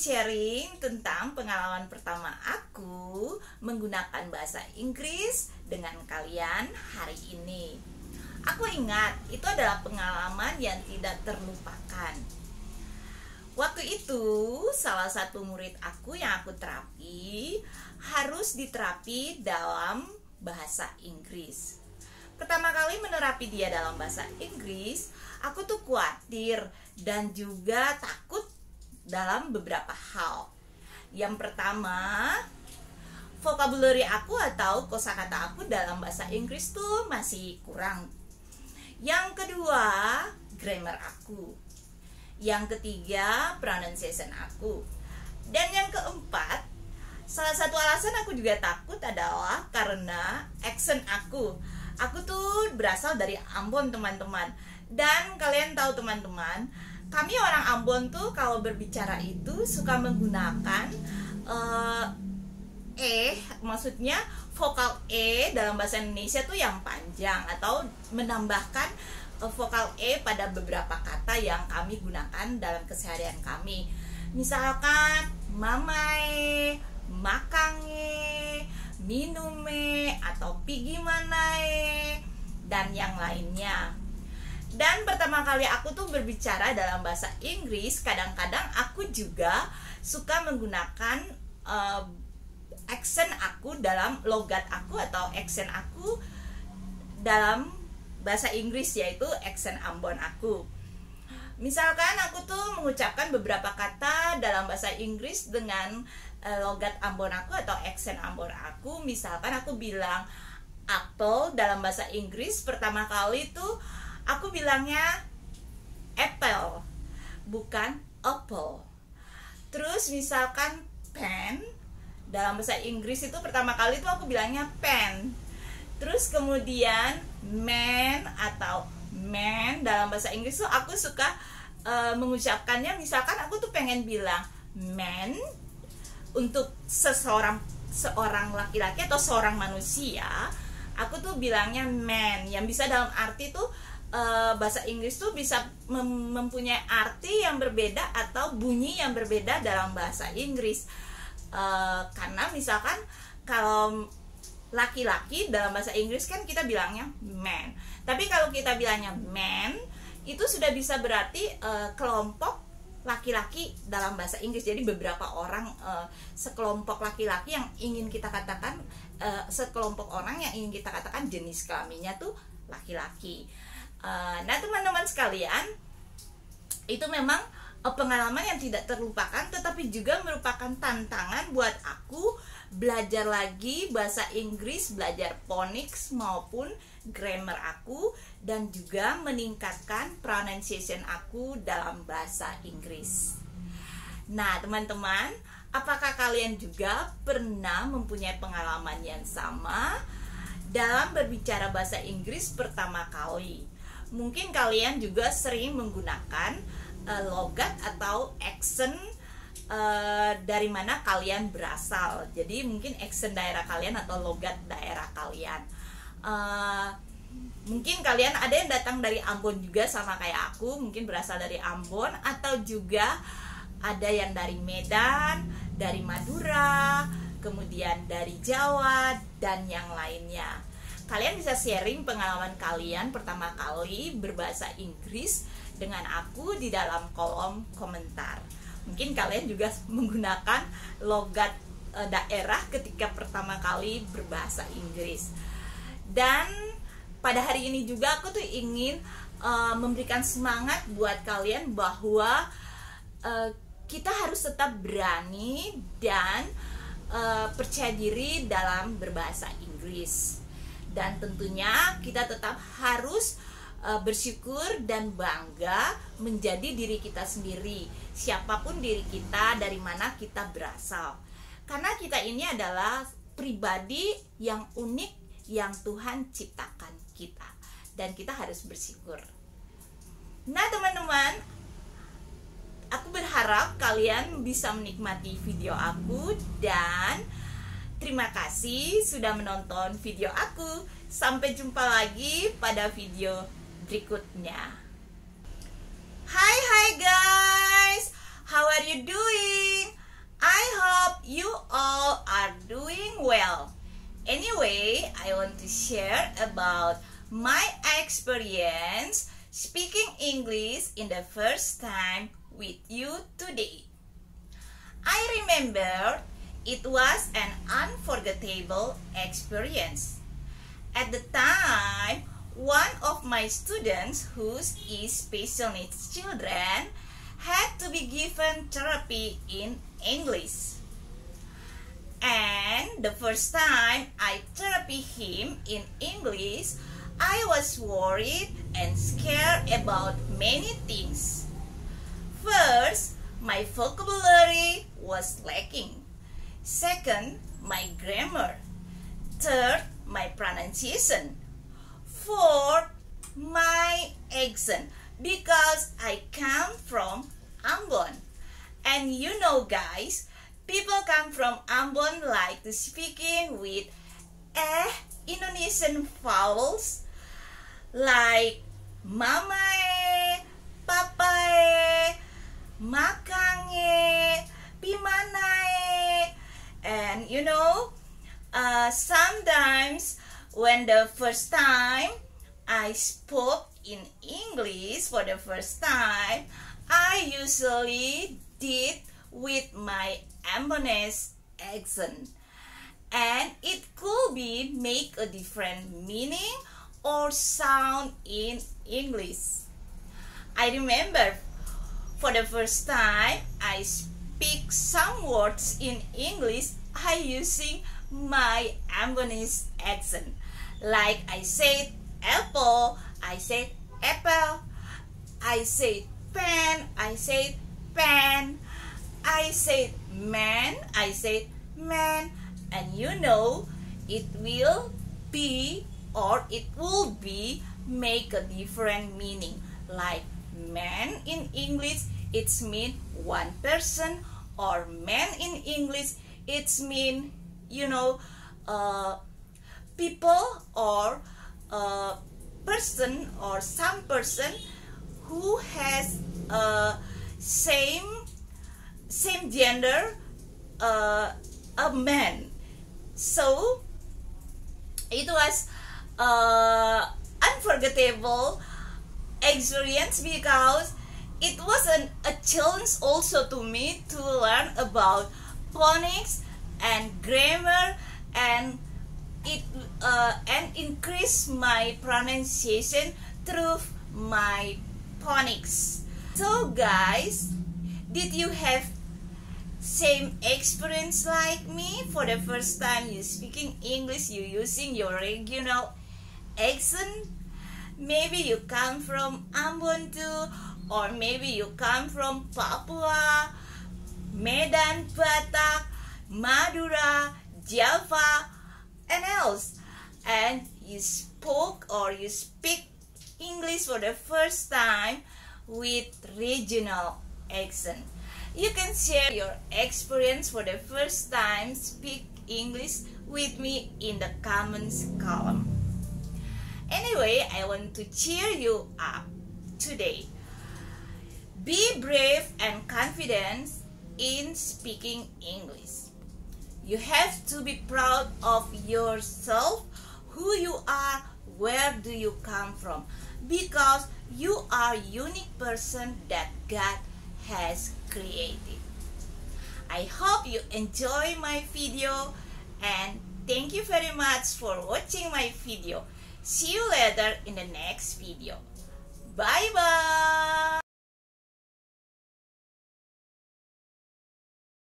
sharing tentang pengalaman pertama aku menggunakan bahasa Inggris dengan kalian hari ini. Aku ingat itu adalah pengalaman yang tidak terlupakan. Waktu itu salah satu murid aku yang aku terapi harus diterapi dalam bahasa Inggris. Pertama kali menerapi dia dalam bahasa Inggris, aku tuh khawatir dan juga takut dalam beberapa hal. Yang pertama, vocabulary aku atau kosakata aku dalam bahasa Inggris tuh masih kurang. Yang kedua, grammar aku. Yang ketiga, pronunciation aku. Dan yang keempat, salah satu alasan aku juga takut adalah karena accent aku. Aku tuh berasal dari Ambon, teman-teman. Dan kalian tahu, teman-teman, kami orang Ambon tuh kalau berbicara itu suka menggunakan maksudnya vokal dalam bahasa Indonesia tuh yang panjang, atau menambahkan vokal pada beberapa kata yang kami gunakan dalam keseharian kami. Misalkan mamae, makange, minume, atau pigi manae, dan yang lainnya. Dan pertama kali aku tuh berbicara dalam bahasa Inggris, kadang-kadang aku juga suka menggunakan accent aku dalam logat aku atau accent aku dalam bahasa Inggris, yaitu accent Ambon aku. Misalkan aku tuh mengucapkan beberapa kata dalam bahasa Inggris dengan logat Ambon aku atau accent Ambon aku. Misalkan aku bilang apple dalam bahasa Inggris, pertama kali tuh aku bilangnya apple, bukan apple. Terus misalkan pen dalam bahasa Inggris itu pertama kali tuh aku bilangnya pen. Terus kemudian man atau man dalam bahasa Inggris tuh aku suka mengucapkannya, misalkan aku tuh pengen bilang man untuk seorang laki-laki atau seorang manusia, aku tuh bilangnya man, yang bisa dalam arti tuh bahasa Inggris tuh bisa mempunyai arti yang berbeda atau bunyi yang berbeda dalam bahasa Inggris. Karena misalkan kalau laki-laki dalam bahasa Inggris kan kita bilangnya man, tapi kalau kita bilangnya man itu sudah bisa berarti kelompok laki-laki dalam bahasa Inggris. Jadi beberapa orang, sekelompok laki-laki yang ingin kita katakan, sekelompok orang yang ingin kita katakan jenis kelaminnya tuh laki-laki. Nah, teman-teman sekalian, itu memang pengalaman yang tidak terlupakan, tetapi juga merupakan tantangan buat aku belajar lagi bahasa Inggris, belajar phonics maupun grammar aku, dan juga meningkatkan pronunciation aku dalam bahasa Inggris. Nah, teman-teman, apakah kalian juga pernah mempunyai pengalaman yang sama dalam berbicara bahasa Inggris pertama kali? Mungkin kalian juga sering menggunakan logat atau accent dari mana kalian berasal. Jadi mungkin accent daerah kalian atau logat daerah kalian. Mungkin kalian ada yang datang dari Ambon juga sama kayak aku, mungkin berasal dari Ambon, atau juga ada yang dari Medan, dari Madura, kemudian dari Jawa, dan yang lainnya. Kalian bisa sharing pengalaman kalian pertama kali berbahasa Inggris dengan aku di dalam kolom komentar. Mungkin kalian juga menggunakan logat daerah ketika pertama kali berbahasa Inggris. Dan pada hari ini juga aku tuh ingin memberikan semangat buat kalian bahwa kita harus tetap berani dan percaya diri dalam berbahasa Inggris. Dan tentunya kita tetap harus bersyukur dan bangga menjadi diri kita sendiri, siapapun diri kita, dari mana kita berasal. Karena kita ini adalah pribadi yang unik yang Tuhan ciptakan kita, dan kita harus bersyukur. Nah, teman-teman, aku berharap kalian bisa menikmati video aku, dan terima kasih sudah menonton video aku. Sampai jumpa lagi pada video berikutnya. Hai guys, how are you doing? you all are doing well. Anyway, I want to share about my experience speaking English in the first time with you today. I remember it was an unforgettable experience. At the time, one of my students who is special needs children had to be given therapy in English. And the first time I therapy him in English, I was worried and scared about many things. First, my vocabulary was lacking. Second, my grammar. Third, my pronunciation. Fourth, my accent, because I come from Ambon. And you know guys, people come from Ambon like to speaking with Indonesian vowels like mamae, papae, makange, pimanae. And you know, sometimes when the first time I spoke in English for the first time, I usually did with my Ambonese accent, and it could be make a different meaning or sound in English. I remember for the first time I speak some words in English, I using my Ambonese accent. Like I said apple, I said apple. I said pen, I said pen. I said man, I said man. And you know, it will be or it will be make a different meaning. Like man in English, it's mean one person, or man in English, it's mean, you know, people or person or some person who has same gender, a man. So it was unforgettable experience because it was a challenge also to me to learn about phonics and grammar, and it and increase my pronunciation through my phonics. So guys, did you have same experience like me? For the first time you speaking English, you using your regional accent? Maybe you come from Ambon too, or maybe you come from Papua, Medan, Batak, Madura, Java, and else, and you spoke or you speak English for the first time with regional accent. You can share your experience for the first time speak English with me in the comments column. Anyway, I want to cheer you up today. Be brave and confident in speaking English. You have to be proud of yourself, who you are, where do you come from, because you are a unique person that God has created. I hope you enjoy my video, and thank you very much for watching my video. See you later in the next video. Bye bye.